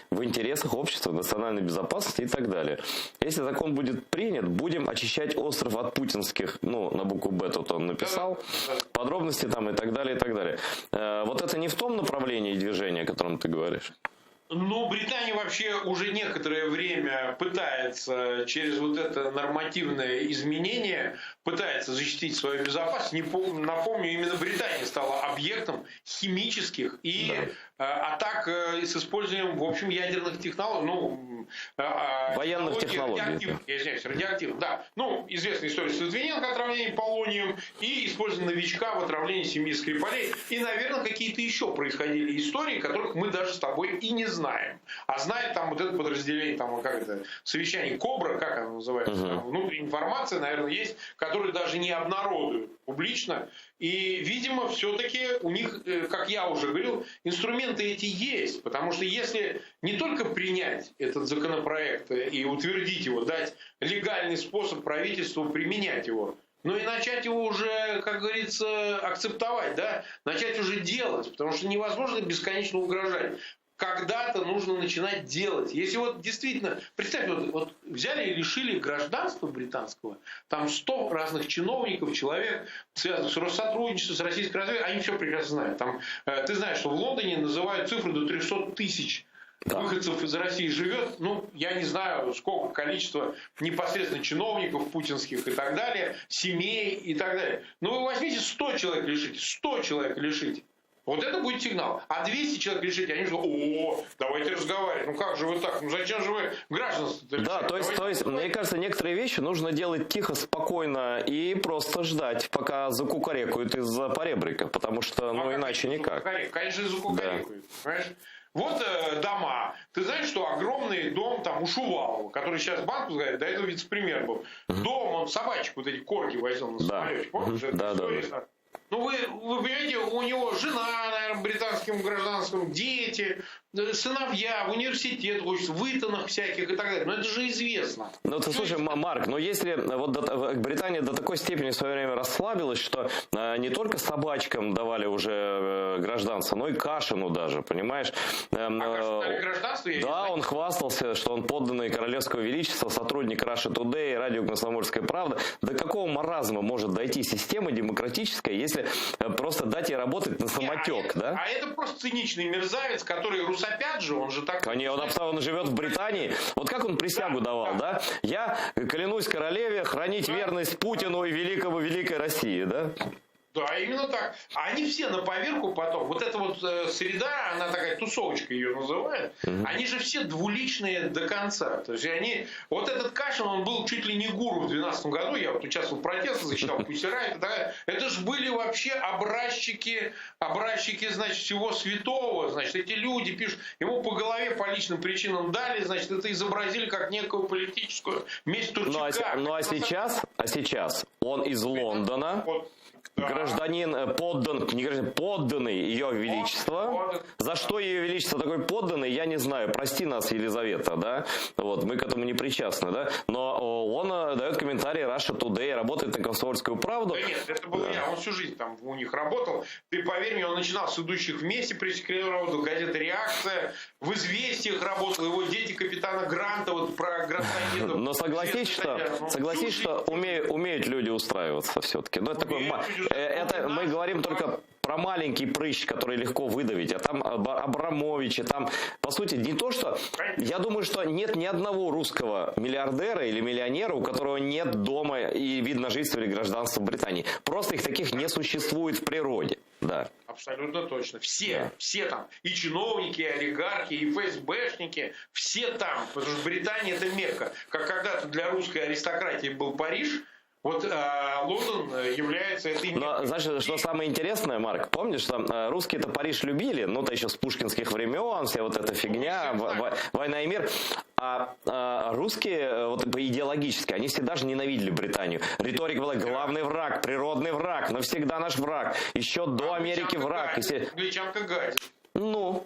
в интересах общества, национальной безопасности и так далее. Если закон будет принят, будем очищать остров от путинских, ну, на букву «Б» тут он написал, подробности там и так далее, и так далее. Вот это не в том направлении движения, о котором ты говоришь? Ну, Британия вообще уже некоторое время пытается через вот это нормативное изменение, пытается защитить свою безопасность. Напомню, именно Британия стала объектом химических и атак с использованием, в общем, ядерных технологий, ну, военных технологий. Радиоактивных, да. Ну, известная история с Литвиненко, отравлением полонием, и использование новичка в отравлении семьи Скрипалей. И, наверное, какие-то еще происходили истории, которых мы даже с тобой и не знаем. А знает там вот это подразделение, там, как это, совещание Кобра, как оно называется, там, внутренняя информация, наверное, есть, которую даже не обнародуют публично. И, видимо, все-таки у них, как я уже говорил, инструменты эти есть. Потому что если не только принять этот законопроект и утвердить его, дать легальный способ правительству применять его, но и начать его уже, как говорится, акцептовать, да, начать уже делать. Потому что невозможно бесконечно угрожать. Когда-то нужно начинать делать. Если вот действительно, представьте, вот взяли и лишили гражданства британского, там 100 разных чиновников, человек, связанных с Россотрудничеством, с российской разведкой, они все прекрасно знают. Там, ты знаешь, что в Лондоне называют цифру до 300 тысяч выходцев из России живет. Ну, я не знаю, сколько количество непосредственно чиновников путинских и так далее, семей и так далее. Но вы возьмите 100 человек лишите, 100 человек лишите. Вот это будет сигнал. А 200 человек лишить, они же о, давайте разговаривать. Ну как же вы так? Ну зачем же вы гражданство-то лишите? Да, то есть, мне кажется, некоторые вещи нужно делать тихо, спокойно и просто ждать, пока закукарекают из-за поребрика. Потому что, ну, иначе никак. Конечно, закукарекают. Понимаешь? Вот дома. Ты знаешь, что огромный дом там у Шувалова, который сейчас банк возглавляет, до этого вице-премьер был. Дом, он собачек вот эти корги возил на самолете. Помнишь? Да. Ну, вы понимаете, у него жена, наверное, британским гражданским, дети, сыновья, в университет учатся, в Итонах всяких и так далее. Но это же известно. Ну, ты слушай, Марк, но если вот Британия до такой степени в свое время расслабилась, что не только собачкам давали уже гражданство, но и Кашину даже, понимаешь? Кашину дали гражданство? Да, он хвастался, что он подданный Королевского Величества, сотрудник Russia Today, радио «Комсомольская правда». До какого маразма может дойти система демократическая, если просто дать ей работать на самотек, да? А это просто циничный мерзавец, который русопят же, он же так... Он живет в Британии. Вот как он присягу давал, да? Я клянусь королеве хранить верность Путину и великой России, да? Да, именно так. А они все на поверку потом, вот эта вот среда, она такая тусовочка ее называют, они же все двуличные до конца. То есть они, вот этот Кашин, он был чуть ли не гуру в 2012 году, я вот участвовал в протестах, защищал Пусера и так далее. Это же были вообще образчики, значит, всего святого, значит, эти люди пишут, ему по голове по личным причинам дали, значит, это изобразили как некую политическую месть Турчака. Ну а сейчас Он из Лондона. Да. Гражданин подданный Ее Величество. За что Ее Величество такой подданный, я не знаю. Прости нас, Елизавета, да? Вот, мы к этому не причастны, да? Но он дает комментарии Russia Today, работает на «Комсомольскую правду». Да нет, это был я, он всю жизнь там у них работал. Ты поверь мне, он начинал с «Идущих вместе», работал, газета «Реакция», в «Известиях» работал, его дети капитана Гранта, вот про грантоедов. Но согласись, что умеют люди устраиваться все-таки. Но это мы говорим только про маленький прыщ, который легко выдавить, а там Абрамовича, там, по сути, не то, что... Я думаю, что нет ни одного русского миллиардера или миллионера, у которого нет дома и вид на жительство или гражданства в Британии. Просто их таких не существует в природе. Да. Абсолютно точно. Все там. И чиновники, и олигархи, и ФСБшники. Все там. Потому что Британия это Мекка. Как когда-то для русской аристократии был Париж, вот Лондон является этой... Но, знаешь, что самое интересное, Марк? Помнишь, что русские-то Париж любили, ну, то еще с пушкинских времен, вся вот эта фигня, война и мир. А русские, вот идеологически, они всегда же ненавидели Британию. Риторика была: главный враг, природный враг, навсегда наш враг. Еще до Америки враг. Англичанка гадит. Ну...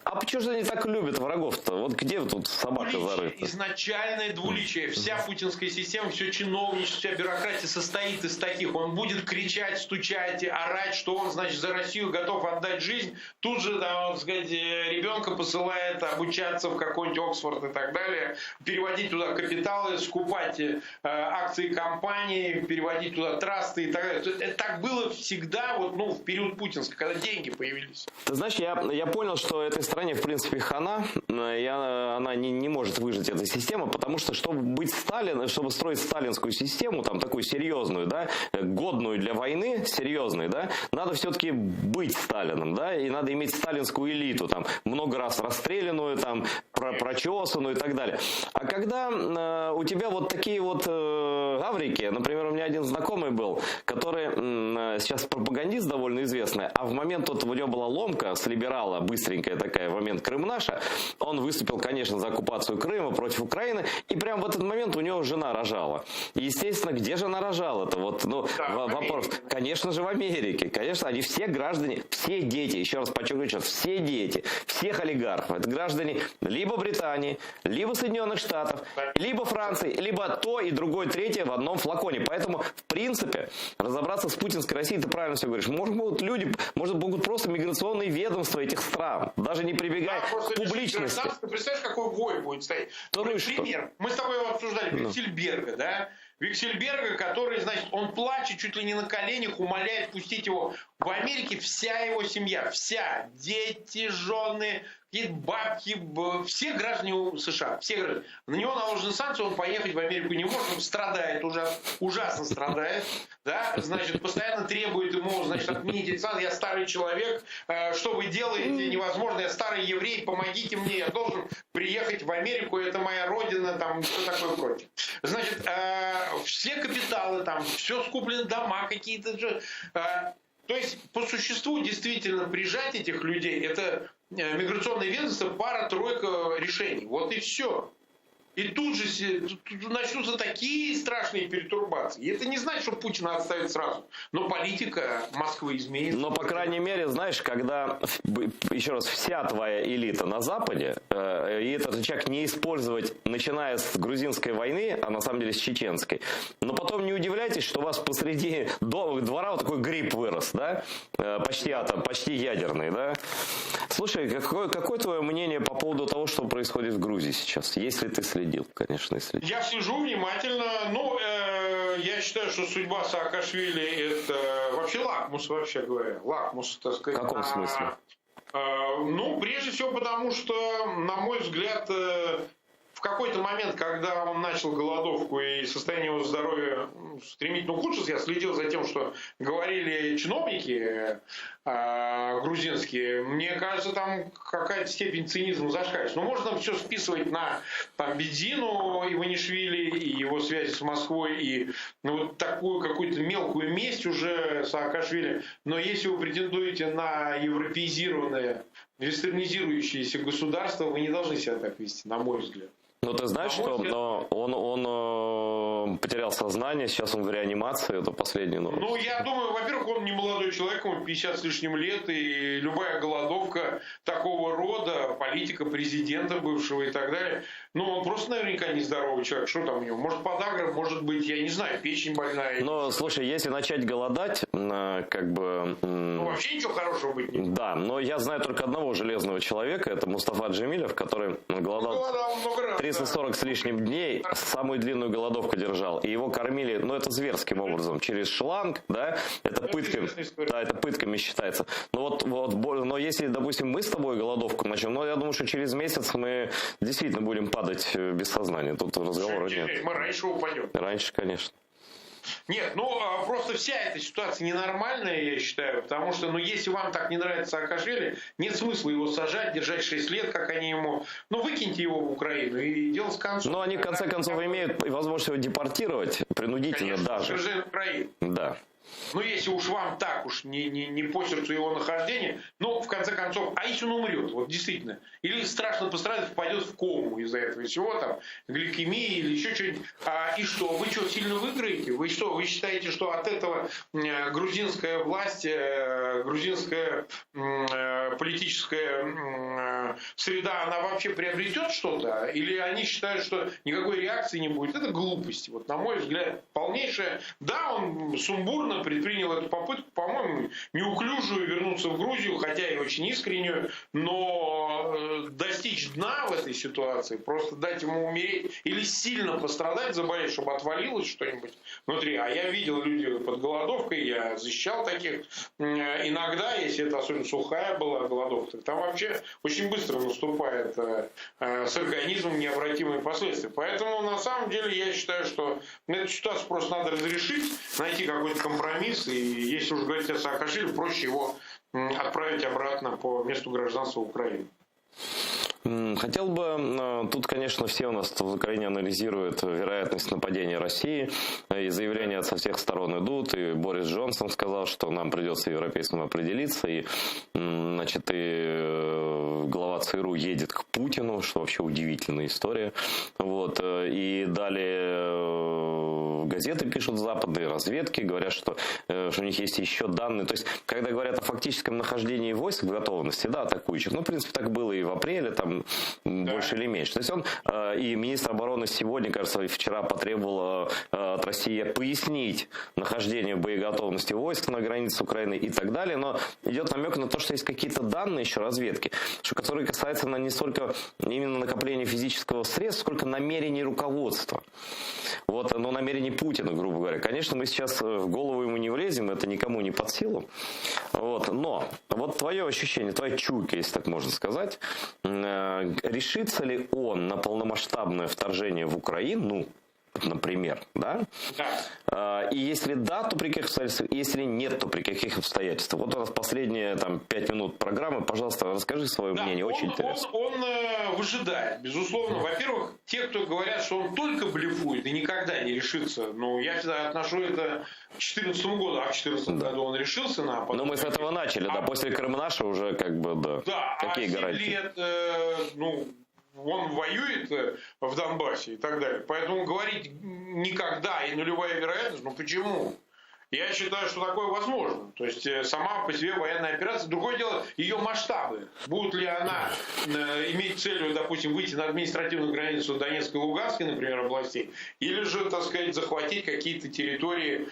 А почему же они так любят врагов-то? Вот где тут собака зарыта? Изначальное двуличие. Вся путинская система, все чиновничество, вся бюрократия состоит из таких. Он будет кричать, стучать, орать, что он, значит, за Россию готов отдать жизнь. Тут же, да, вот, сказать, ребенка посылает обучаться в какой-нибудь Оксфорд и так далее. Переводить туда капиталы, скупать акции компании, переводить туда трасты и так далее. Это так было всегда вот, ну, в период путинский, когда деньги появились. Ты знаешь, я понял, что этой стране, в принципе, хана, она не может выжить, эта система, потому что, чтобы строить сталинскую систему, там, такую серьезную, да, годную для войны, серьезной, да, надо все-таки быть Сталином, да, и надо иметь сталинскую элиту, там, много раз расстрелянную, там, прочесанную и так далее. А когда у тебя вот такие вот гаврики, например, у меня один знакомый был, который сейчас пропагандист довольно известный, а в момент вот у него была ломка с либерала, быстренькая такая, в момент Крым наша, он выступил, конечно, за оккупацию Крыма против Украины, и прямо в этот момент у него жена рожала. И, естественно, где же она рожала-то? Вот, ну, вопрос. Конечно же, в Америке. Конечно, они все граждане, все дети, еще раз подчеркну, все дети, всех олигархов, это граждане либо Британии, либо Соединенных Штатов, либо Франции, либо то и другое, третье в одном флаконе. Поэтому, в принципе, разобраться с путинской Россией, ты правильно все говоришь, могут просто миграционные ведомства этих стран, даже не прибегая к публичности. Ты представляешь, какой вой будет стоять? Пример. Мы с тобой его обсуждали, Виксельберга, да? Виксельберга, который, значит, он плачет чуть ли не на коленях, умоляет пустить его в Америке. Вся его семья, вся, дети, жены, какие-то бабки, все граждане США, все граждане. На него наложены санкции, он поехать в Америку не может, он страдает, ужасно страдает, да, значит, постоянно требует ему, значит, отменить эти санкции. Я старый человек, что вы делаете, невозможно, я старый еврей, помогите мне, я должен приехать в Америку, это моя родина, там, все такое прочее. Значит, все капиталы, там, все скуплены, дома какие-то. То есть, по существу, действительно, прижать этих людей, это миграционное ведомство, пара-тройка решений. Вот и все. И тут же начнутся такие страшные пертурбации. И это не значит, что Путина отставить сразу. Но политика Москвы изменится. Но, по крайней мере, знаешь, когда, еще раз, вся твоя элита на Западе, и этот человек не использовать, начиная с грузинской войны, а на самом деле с чеченской, но потом не удивляйтесь, что у вас посреди двора вот такой гриб вырос, да? Почти ядерный, да? Слушай, какое твое мнение по поводу того, что происходит в Грузии сейчас? Если ты следил, конечно, следил. Я слежу внимательно. Ну, я считаю, что судьба Саакашвили это вообще лакмус, вообще говоря. Лакмус, так сказать. В каком смысле? Ну, прежде всего потому, что, на мой взгляд, в какой-то момент, когда он начал голодовку и состояние его здоровья стремительно ухудшилось, я следил за тем, что говорили чиновники грузинские, мне кажется, там какая-то степень цинизма зашкаливает. Но можно все списывать на Бедзину Иванишвили и его связи с Москвой, и вот такую какую-то мелкую месть уже Саакашвили. Но если вы претендуете на европеизированное, вестернизирующееся государство, вы не должны себя так вести, на мой взгляд. Ну, ты знаешь, что он потерял сознание, сейчас он в реанимации, это последний новость. Ну, я думаю, во-первых, он не молодой человек, ему 50 с лишним лет, и любая голодовка такого рода, политика президента бывшего и так далее, ну, он просто наверняка нездоровый человек. Что там у него? Может, подагра, может быть, я не знаю, печень больная. Но, слушай, если начать голодать, как бы... Ну, вообще ничего хорошего быть не может. Да, но я знаю только одного железного человека, это Мустафа Джемилев, который голодал 340 с лишним дней, самую длинную голодовку держал, и его кормили, ну, это зверским образом, через шланг, да, это пытками, да, это пытками считается. Но но если, допустим, мы с тобой голодовку начнем, ну, я думаю, что через месяц мы действительно будем падать без сознания, тут разговора нет. Мы раньше упадем. Раньше, конечно. Нет, ну просто вся эта ситуация ненормальная, я считаю, потому что, ну, если вам так не нравится Саакашвили, нет смысла его сажать, держать 6 лет, как они ему, ну, выкиньте его в Украину и дело с концом. Но они, в конце концов, имеют возможность его депортировать принудительно. Конечно, даже. Украину. Да. Ну, если уж вам так уж не по сердцу его нахождение, ну, в конце концов, а если он умрет, вот действительно, или страшно пострадает, впадет в кому из-за этого всего, там, гликемии или еще что-нибудь, и что, вы что, сильно выиграете? Вы что, вы считаете, что от этого грузинская власть, грузинская политическая среда, она вообще приобретет что-то? Или они считают, что никакой реакции не будет? Это глупость, вот, на мой взгляд, полнейшая. Да, он сумбурно предпринял эту попытку, по-моему, неуклюжую вернуться в Грузию, хотя и очень искреннюю, но достичь дна в этой ситуации, просто дать ему умереть или сильно пострадать, заболеть, чтобы отвалилось что-нибудь внутри. А я видел людей под голодовкой, я защищал таких. Иногда, если это особенно сухая была голодовка, там вообще очень быстро наступает с организмом необратимые последствия. Поэтому, на самом деле, я считаю, что эту ситуацию просто надо разрешить, найти какой-то компромисс, и если уж говорить о Саакашвили, проще его отправить обратно по месту гражданства Украины. Хотел бы, тут, конечно, все у нас в Украине анализируют вероятность нападения России, и заявления со всех сторон идут, и Борис Джонсон сказал, что нам придется европейцам определиться, и, значит, и глава ЦРУ едет к Путину, что вообще удивительная история, вот, и далее газеты пишут западные, разведки, говорят, что у них есть еще данные, то есть, когда говорят о фактическом нахождении войск в готовности, да, атакующих, ну, в принципе, так было и в апреле, там, больше или меньше. То есть он, и министр обороны сегодня, кажется, вчера потребовал от России пояснить нахождение боеготовности войск на границе Украины и так далее, но идет намек на то, что есть какие-то данные еще разведки, которые касаются не столько именно накопления физического средства, сколько намерений руководства. Вот, но намерений Путина, грубо говоря. Конечно, мы сейчас в голову ему не влезем, это никому не под силу. Вот, но вот твое ощущение, твоя чуйка, если так можно сказать, решится ли он на полномасштабное вторжение в Украину, например, да? Да. И если да, то при каких обстоятельствах? Если нет, то при каких обстоятельствах? Вот у нас последние 5 минут программы. Пожалуйста, расскажи свое мнение, очень интересно. Он выжидает, безусловно. Во-первых, те, кто говорят, что он только блефует и никогда не решится, ну, я всегда отношу это к 2014 году, а в 2014 году он решился на... Но мы с этого начали, да, после Крымнаша уже как бы, да. Да, какие гарантии? 7 лет, он воюет в Донбассе и так далее. Поэтому говорить никогда и нулевая вероятность, ну почему? Я считаю, что такое возможно. То есть сама по себе военная операция. Другое дело, ее масштабы. Будет ли она иметь целью, допустим, выйти на административную границу Донецкой и Луганской, например, областей, или же, так сказать, захватить какие-то территории,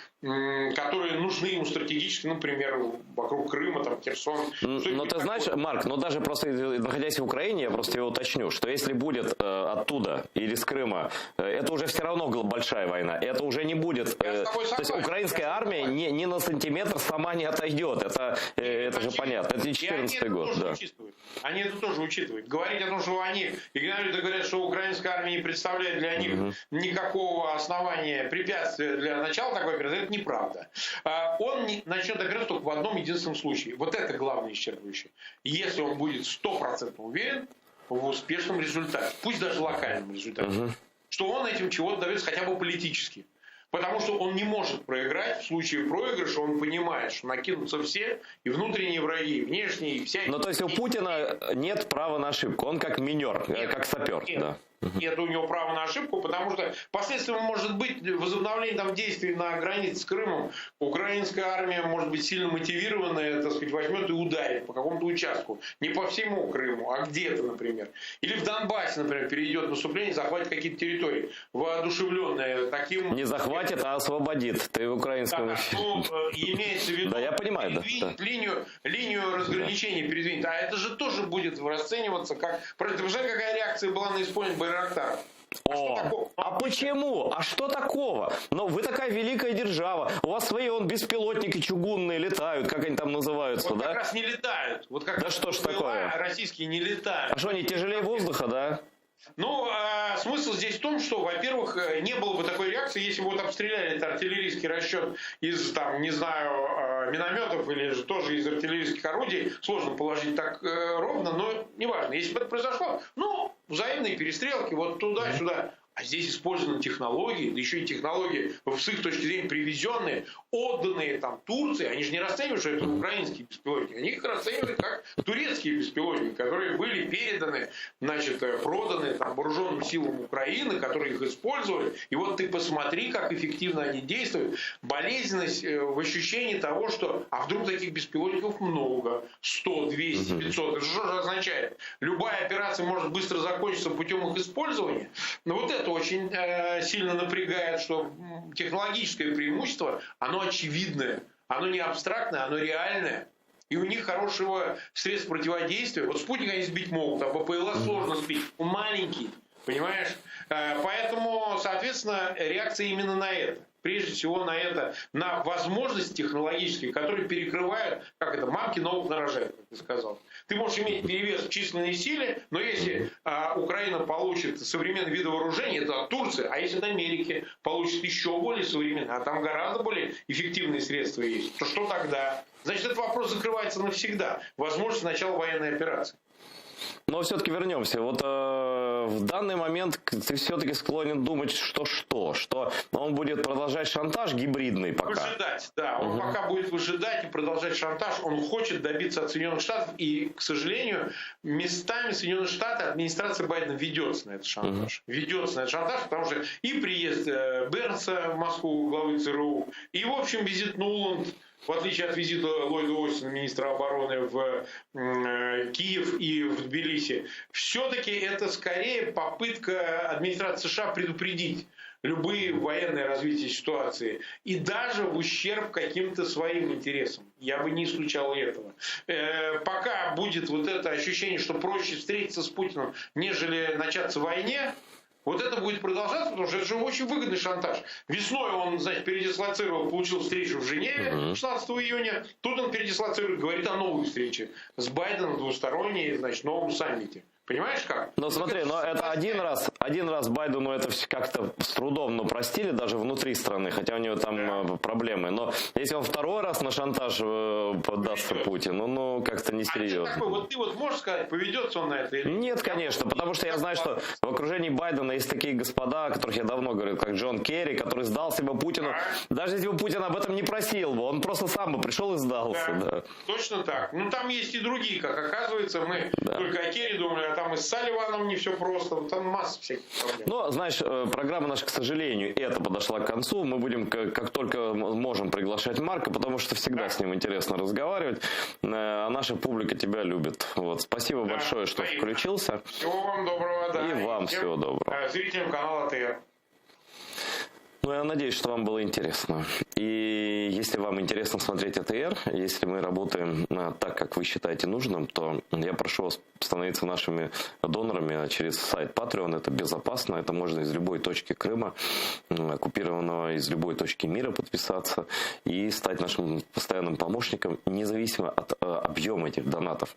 которые нужны ему стратегически, например, вокруг Крыма, там, Херсон. Но ты знаешь, Марк, даже просто находясь в Украине, я просто его уточню, что если будет оттуда или с Крыма, это уже все равно большая война. Это уже не будет... То есть украинская армия ни на сантиметр сама не отойдет. Это же понятно. Это 2014 год. Да. Они это тоже учитывают. Говорить о том, что они игнорируют и говорят, что украинская армия не представляет для них никакого основания, препятствия для начала такой операции, это неправда. Он начнет операцию только в одном единственном случае. Вот это главное исчерпывающее. Если он будет 100% уверен в успешном результате, пусть даже локальном результате, что он этим чего-то добьется хотя бы политически. Потому что он не может проиграть. В случае проигрыша он понимает, что накинутся все, и внутренние враги, и внешние, и вся... Ну, то есть у Путина нет права на ошибку. Он как минер, как сапер. Нет. Да. И это у него право на ошибку, потому что последствием может быть возобновление там действий на границе с Крымом. Украинская армия может быть сильно мотивированная, так сказать, возьмет и ударит по какому-то участку. Не по всему Крыму, а где-то, например. Или в Донбассе, например, перейдет наступление, захватит какие-то территории, воодушевленные таким... Не захватит, а освободит. Ты в украинском... Да, ну, имеется в виду... Да, я понимаю, да. Линию разграничения передвинет. А это же тоже будет расцениваться как... Вы знаете, какая реакция была на исполнение Байрактара? А почему? А что такого? Но вы такая великая держава. У вас свои беспилотники чугунные летают, как они там называются, вот да? как раз не летают. Вот как да что ж такое? Российские не летают. А что, они тяжелее воздуха, да? Ну, смысл здесь в том, что, во-первых, не было бы такой реакции, если бы обстреляли это артиллерийский расчет из, там, не знаю, минометов или же тоже из артиллерийских орудий. Сложно положить так ровно, но неважно. Если бы это произошло, ну, взаимные перестрелки, вот туда-сюда. А здесь использованы технологии, да еще и технологии, с их точки зрения, привезенные, отданные там Турции. Они же не расценивают, что это украинские беспилотники. Они их расценивают как турецкие беспилотники, которые были переданы, значит, проданы там, вооруженным силам Украины, которые их использовали. И вот ты посмотри, как эффективно они действуют. Болезненность в ощущении того, что а вдруг таких беспилотников много, 100, 200, 500. Это что же означает? Любая операция может быстро закончиться путем их использования. Но вот это очень сильно напрягает, что технологическое преимущество, оно очевидное, оно не абстрактное, оно реальное. И у них хорошего средства противодействия. Вот спутник они сбить могут, а ППЛА сложно сбить. Он маленький, понимаешь? Поэтому, соответственно, реакция именно на это. Прежде всего на это, на возможности технологические, которые перекрывают, как это, мамки новых нарожает, как ты сказал. Ты можешь иметь перевес в численной силе, но если Украина получит современные виды вооружения, это от Турции, а если от Америки получит еще более современные, а там гораздо более эффективные средства есть, то что тогда? Значит, этот вопрос закрывается навсегда. Возможность начала военной операции. Но все-таки вернемся. Вот в данный момент ты все-таки склонен думать, что он будет продолжать шантаж гибридный пока. Выжидать, да. Он пока будет выжидать и продолжать шантаж. Он хочет добиться от Соединенных Штатов. И, к сожалению, местами Соединенные Штаты, администрация Байдена ведется на этот шантаж. Ведется на этот шантаж, потому что и приезд Бернса в Москву, главы ЦРУ, и, в общем, визит Нуланд, в отличие от визита Ллойда Остина, министра обороны, в Киев и в Тбилиси, все-таки это скорее попытка администрации США предупредить любые военные развития ситуации. И даже в ущерб каким-то своим интересам. Я бы не исключал этого. Пока будет вот это ощущение, что проще встретиться с Путиным, нежели начаться войне, вот это будет продолжаться, потому что это же очень выгодный шантаж. Весной он, значит, передислоцировал, получил встречу в Женеве 16 июня. Тут он передислоцирует, говорит о новой встрече с Байденом, двусторонней, значит, новом саммите. Понимаешь как? Ну смотри, но это один раз Байдену это как-то с трудом простили даже внутри страны, хотя у него там проблемы. Но если он второй раз на шантаж поддастся Путину, ну как-то несерьезно. Вот ты вот можешь сказать, поведется он на это или нет? Нет, конечно, потому что я знаю, что в окружении Байдена есть такие господа, о которых я давно говорю, как Джон Керри, который сдался бы Путину. Даже если бы Путин об этом не просил бы, он просто сам бы пришел и сдался. Да. Точно так. Ну там есть и другие, как оказывается, мы только о Керри думали, а там и с Салливаном не все просто, там масса всяких проблем. Но, знаешь, программа наша, к сожалению, это подошла к концу. Мы будем, как только можем, приглашать Марка, потому что всегда с ним интересно разговаривать. А наша публика тебя любит. Вот. Спасибо большое, что включился. Всего вам доброго, да. И вам всего доброго. Зрителям канала АТР. Ну, я надеюсь, что вам было интересно. И если вам интересно смотреть АТР, если мы работаем так, как вы считаете нужным, то я прошу вас становиться нашими донорами через сайт Patreon. Это безопасно, это можно из любой точки Крыма, оккупированного, из любой точки мира подписаться и стать нашим постоянным помощником, независимо от объема этих донатов.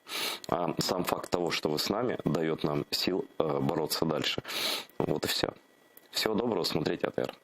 А сам факт того, что вы с нами, дает нам сил бороться дальше. Вот и все. Всего доброго, смотрите АТР.